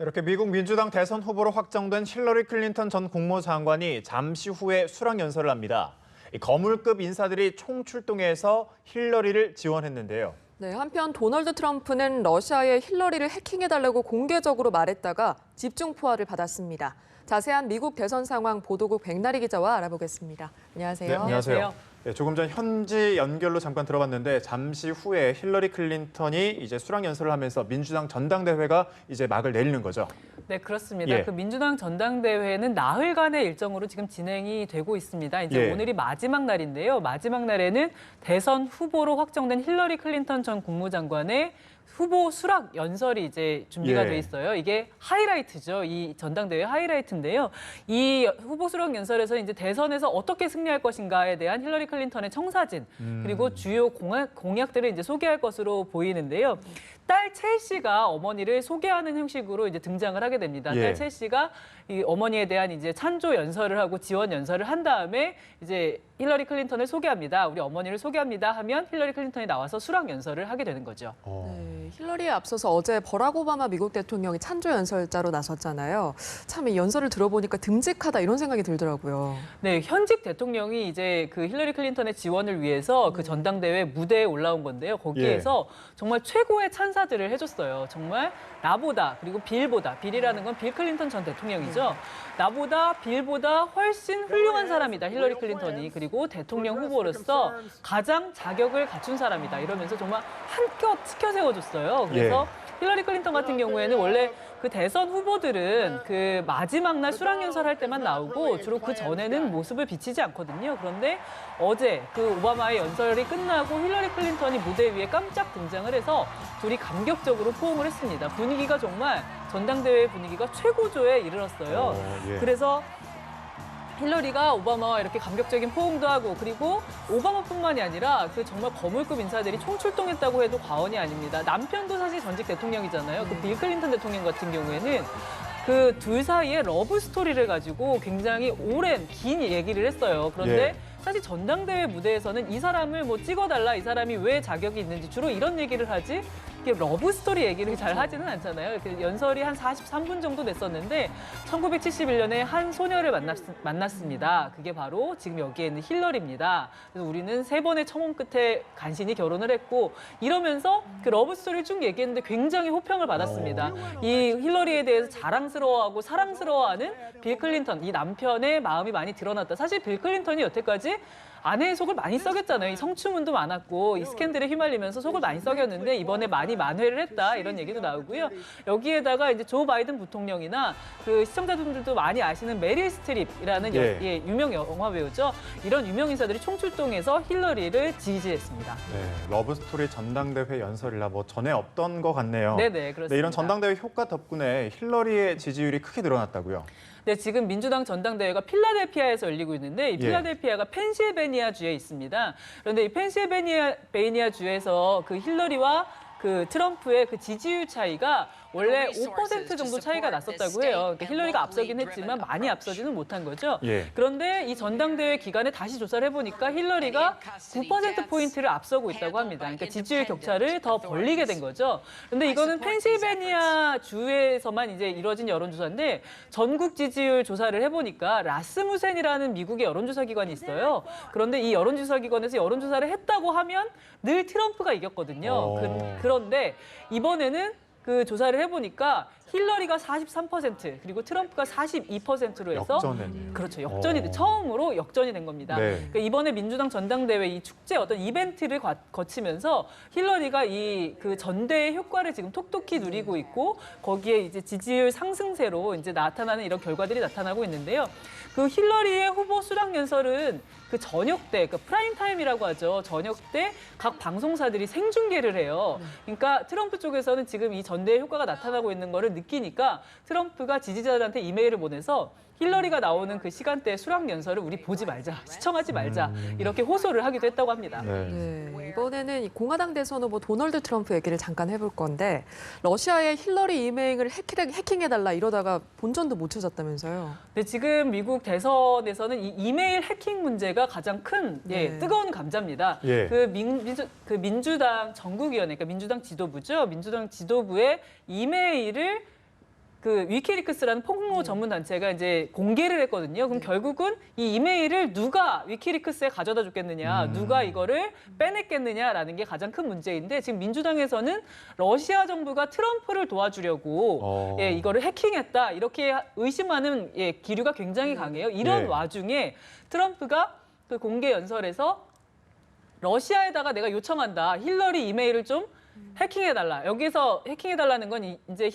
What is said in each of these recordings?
이렇게 미국 민주당 대선 후보로 확정된 힐러리 클린턴 전 국무장관이 잠시 후에 수락연설을 합니다. 거물급 인사들이 총출동해서 힐러리를 지원했는데요. 네, 한편 도널드 트럼프는 러시아에 힐러리를 해킹해달라고 공개적으로 말했다가 집중 포화를 받았습니다. 자세한 미국 대선 상황 보도국 백나리 기자와 알아보겠습니다. 안녕하세요. 네, 안녕하세요. 네, 조금 전 현지 연결로 잠깐 들어봤는데 잠시 후에 힐러리 클린턴이 이제 수락연설을 하면서 민주당 전당대회가 이제 막을 내리는 거죠. 네, 그렇습니다. 예. 그 민주당 전당대회는 나흘간의 일정으로 지금 진행이 되고 있습니다. 이제 예. 오늘이 마지막 날인데요. 마지막 날에는 대선 후보로 확정된 힐러리 클린턴 전 국무장관의 후보 수락 연설이 이제 준비가 예. 돼 있어요. 이게 하이라이트죠. 이 전당대회 하이라이트인데요. 이 후보 수락 연설에서 이제 대선에서 어떻게 승리할 것인가에 대한 힐러리 클린턴의 청사진 그리고 주요 공약들을 이제 소개할 것으로 보이는데요. 딸 첼시가 어머니를 소개하는 형식으로 이제 등장을 하게 됩니다. 예. 딸 첼시가 이 어머니에 대한 이제 찬조 연설을 하고 지원 연설을 한 다음에 이제 힐러리 클린턴을 소개합니다. 우리 어머니를 소개합니다 하면 힐러리 클린턴이 나와서 수락 연설을 하게 되는 거죠. 네, 힐러리에 앞서서 어제 버락 오바마 미국 대통령이 찬조 연설자로 나섰잖아요. 참 이 연설을 들어보니까 듬직하다 이런 생각이 들더라고요. 네, 현직 대통령이 이제 그 힐러리 클린턴의 지원을 위해서 그 전당대회 무대에 올라온 건데요. 거기에서 정말 최고의 찬사들을 해줬어요. 정말 나보다 그리고 빌보다, 빌이라는 건 빌 클린턴 전 대통령이죠. 나보다 빌보다 훨씬 훌륭한 사람이다, 힐러리 클린턴이. 그리고 대통령 후보로서 가장 자격을 갖춘 사람이다. 이러면서 정말 한껏 치켜 세워줬어요. 그래서 힐러리 클린턴 같은 경우에는 원래 그 대선 후보들은 그 마지막 날 수락연설 할 때만 나오고 주로 그 전에는 모습을 비치지 않거든요. 그런데 어제 그 오바마의 연설이 끝나고 힐러리 클린턴이 무대 위에 깜짝 등장을 해서 둘이 감격적으로 포옹을 했습니다. 분위기가 정말 전당대회 분위기가 최고조에 이르렀어요. 예. 그래서 힐러리가 오바마와 이렇게 감격적인 포옹도 하고 그리고 오바마뿐만이 아니라 그 정말 거물급 인사들이 총출동했다고 해도 과언이 아닙니다. 남편도 사실 전직 대통령이잖아요. 그 빌 클린턴 대통령 같은 경우에는 그 둘 사이의 러브 스토리를 가지고 굉장히 오랜 긴 얘기를 했어요. 그런데 사실 전당대회 무대에서는 이 사람을 뭐 찍어달라, 이 사람이 왜 자격이 있는지 주로 이런 얘기를 하지 이게 러브 스토리 얘기를 잘 하지는 않잖아요. 연설이 한 43분 정도 됐었는데 1971년에 한 소녀를 만났습니다. 그게 바로 지금 여기에 있는 힐러리입니다. 그래서 우리는 3번의 청혼 끝에 간신히 결혼을 했고 이러면서 그 러브 스토리를 쭉 얘기했는데 굉장히 호평을 받았습니다. 이 힐러리에 대해서 자랑스러워하고 사랑스러워하는 빌 클린턴, 이 남편의 마음이 많이 드러났다. 사실 빌 클린턴이 여태까지 아내의 속을 많이 썩였잖아요. 이 성추문도 많았고 이 스캔들에 휘말리면서 속을 많이 썩였는데 이번에 많이 만회를 했다 이런 얘기도 나오고요. 여기에다가 이제 조 바이든 부통령이나 그 시청자분들도 많이 아시는 메릴 스트립이라는 유명 영화 배우죠. 이런 유명 인사들이 총출동해서 힐러리를 지지했습니다. 네, 러브스토리 전당대회 연설이라 뭐 전에 없던 것 같네요. 네네, 그렇습니다. 네, 이런 전당대회 효과 덕분에 힐러리의 지지율이 크게 늘어났다고요. 네, 지금 민주당 전당대회가 필라델피아에서 열리고 있는데 이 필라델피아가 펜실베니아 주에 있습니다. 그런데 이 펜실베니아 주에서 그 힐러리와 그 트럼프의 그 지지율 차이가 원래 5% 정도 차이가 났었다고 해요. 그러니까 힐러리가 앞서긴 했지만 많이 앞서지는 못한 거죠. 그런데 이 전당대회 기간에 다시 조사를 해보니까 힐러리가 9%포인트를 앞서고 있다고 합니다. 그러니까 지지율 격차를 더 벌리게 된 거죠. 그런데 이거는 펜실베니아 주에서만 이제 이루어진 여론조사인데 전국 지지율 조사를 해보니까 라스무센이라는 미국의 여론조사 기관이 있어요. 그런데 이 여론조사 기관에서 여론조사를 했다고 하면 늘 트럼프가 이겼거든요. 그런데 이번에는 그 조사를 해보니까 힐러리가 43% 그리고 트럼프가 42%로 해서 역전했네요. 그렇죠. 처음으로 역전이 된 겁니다. 그러니까 이번에 민주당 전당대회 이 축제 어떤 이벤트를 거치면서 힐러리가 이 그 전대의 효과를 지금 톡톡히 누리고 있고 거기에 이제 지지율 상승세로 이제 나타나는 이런 결과들이 나타나고 있는데요. 그 힐러리의 후보 수락 연설은 그 저녁 때, 그 프라임 타임이라고 하죠. 저녁 때 각 방송사들이 생중계를 해요. 그러니까 트럼프 쪽에서는 지금 이 전대의 효과가 나타나고 있는 거를 느끼니까 트럼프가 지지자들한테 이메일을 보내서 힐러리가 나오는 그 시간대의 수락 연설을 우리 보지 말자, 시청하지 말자 이렇게 호소를 하기도 했다고 합니다. 네, 이번에는 이 공화당 대선 후보 도널드 트럼프 얘기를 잠깐 해볼 건데 러시아의 힐러리 이메일을 해킹해달라 이러다가 본전도 못 찾았다면서요. 네, 지금 미국 대선에서는 이 이메일 해킹 문제가 가장 큰 뜨거운 감자입니다. 그 민주당 전국위원회, 그러니까 민주당 지도부죠. 민주당 지도부의 이메일을 그 위키리크스라는 폭로 전문 단체가 이제 공개를 했거든요. 그럼 결국은 이 이메일을 누가 위키리크스에 가져다 줬겠느냐, 누가 이거를 빼냈겠느냐라는 게 가장 큰 문제인데 지금 민주당에서는 러시아 정부가 트럼프를 도와주려고 예, 이거를 해킹했다 이렇게 의심하는 예, 기류가 굉장히 강해요. 이런 예. 와중에 트럼프가 그 공개 연설에서 러시아에다가 내가 요청한다. 힐러리 이메일을 좀 해킹해달라. 여기서 해킹해달라는 건 이제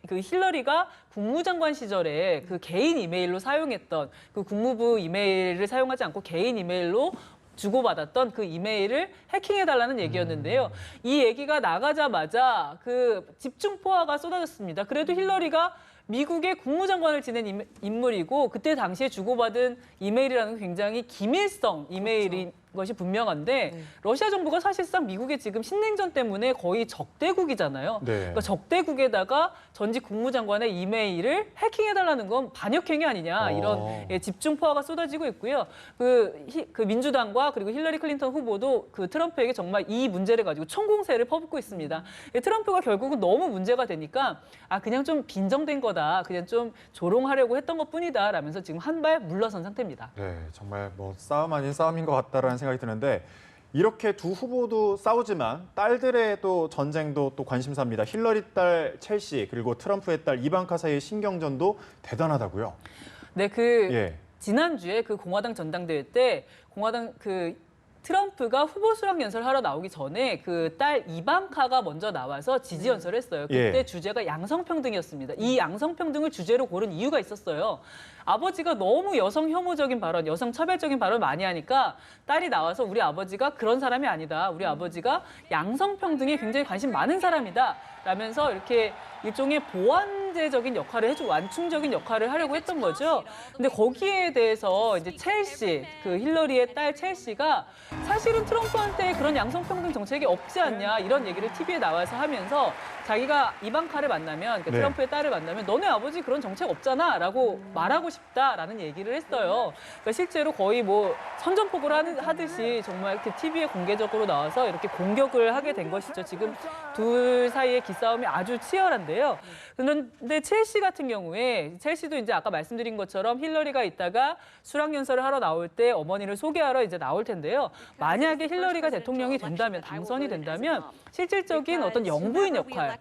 그 힐러리가 국무장관 시절에 그 개인 이메일로 사용했던 그 국무부 이메일을 사용하지 않고 개인 이메일로 주고받았던 그 이메일을 해킹해달라는 얘기였는데요. 이 얘기가 나가자마자 그 집중 포화가 쏟아졌습니다. 그래도 힐러리가 미국의 국무장관을 지낸 인물이고 그때 당시에 주고받은 이메일이라는 건 굉장히 기밀성 이메일인 것이 분명한데 러시아 정부가 사실상 미국의 지금 신냉전 때문에 거의 적대국이잖아요. 네. 그러니까 적대국에다가 전직 국무장관의 이메일을 해킹해달라는 건 반역행위 아니냐 이런 예, 집중 포화가 쏟아지고 있고요. 그 민주당과 그리고 힐러리 클린턴 후보도 그 트럼프에게 정말 이 문제를 가지고 총공세를 퍼붓고 있습니다. 예, 트럼프가 결국은 너무 문제가 되니까 아 그냥 좀 빈정된 거다, 그냥 좀 조롱하려고 했던 것뿐이다 라면서 지금 한 발 물러선 상태입니다. 네, 정말 뭐 싸움 아닌 싸움인 것 같다라는 생각이 드는데 이렇게 두 후보도 싸우지만 딸들의 또 전쟁도 또 관심사입니다. 힐러리 딸 첼시 그리고 트럼프의 딸 이방카 사이의 신경전도 대단하다고요. 네, 예. 지난주에 그 공화당 전당대회 때 공화당 트럼프가 후보 수락 연설하러 나오기 전에 그 딸 이방카가 먼저 나와서 지지 연설을 했어요. 그때 예. 주제가 양성평등이었습니다. 이 양성평등을 주제로 고른 이유가 있었어요. 아버지가 너무 여성 혐오적인 발언, 여성 차별적인 발언을 많이 하니까 딸이 나와서 우리 아버지가 그런 사람이 아니다. 우리 아버지가 양성평등에 굉장히 관심 많은 사람이다. 라면서 이렇게 일종의 보완제적인 역할을 해주고 완충적인 역할을 하려고 했던 거죠. 근데 거기에 대해서 이제 첼시, 그 힐러리의 딸 첼시가 사실은 트럼프한테 그런 양성평등 정책이 없지 않냐 이런 얘기를 TV에 나와서 하면서 자기가 이방카를 만나면 그 네. 트럼프의 딸을 만나면 너네 아버지 그런 정책 없잖아 라고 말하고 싶다라는 얘기를 했어요. 그러니까 실제로 거의 뭐 선전포고를 하듯이 정말 이렇게 TV에 공개적으로 나와서 이렇게 공격을 하게 된 것이죠. 지금 둘 사이의 기싸움이 아주 치열한데요. 그런데 첼시 같은 경우에 첼시도 이제 아까 말씀드린 것처럼 힐러리가 있다가 수락연설을 하러 나올 때 어머니를 소개하러 이제 나올 텐데요. 만약에 힐러리가 대통령이 된다면 당선이 된다면 실질적인 어떤 영부인 역할을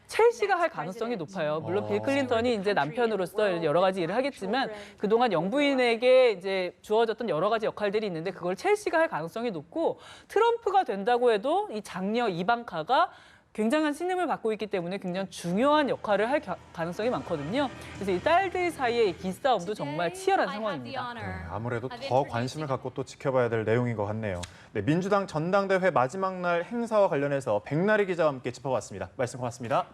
첼시가 할 가능성이 높아요. 물론 빌 클린턴이 이제 남편으로서 여러 가지 일을 하겠지만 그동안 영부인에게 이제 주어졌던 여러 가지 역할들이 있는데 그걸 첼시가 할 가능성이 높고 트럼프가 된다고 해도 이 장녀 이방카가 굉장한 신임을 받고 있기 때문에 굉장히 중요한 역할을 할 가능성이 많거든요. 그래서 이 딸들 사이의 기싸움도 정말 치열한 상황입니다. 네, 아무래도 더 관심을 갖고 또 지켜봐야 될 내용인 것 같네요. 네, 민주당 전당대회 마지막 날 행사와 관련해서 백나리 기자와 함께 짚어봤습니다. 말씀 고맙습니다.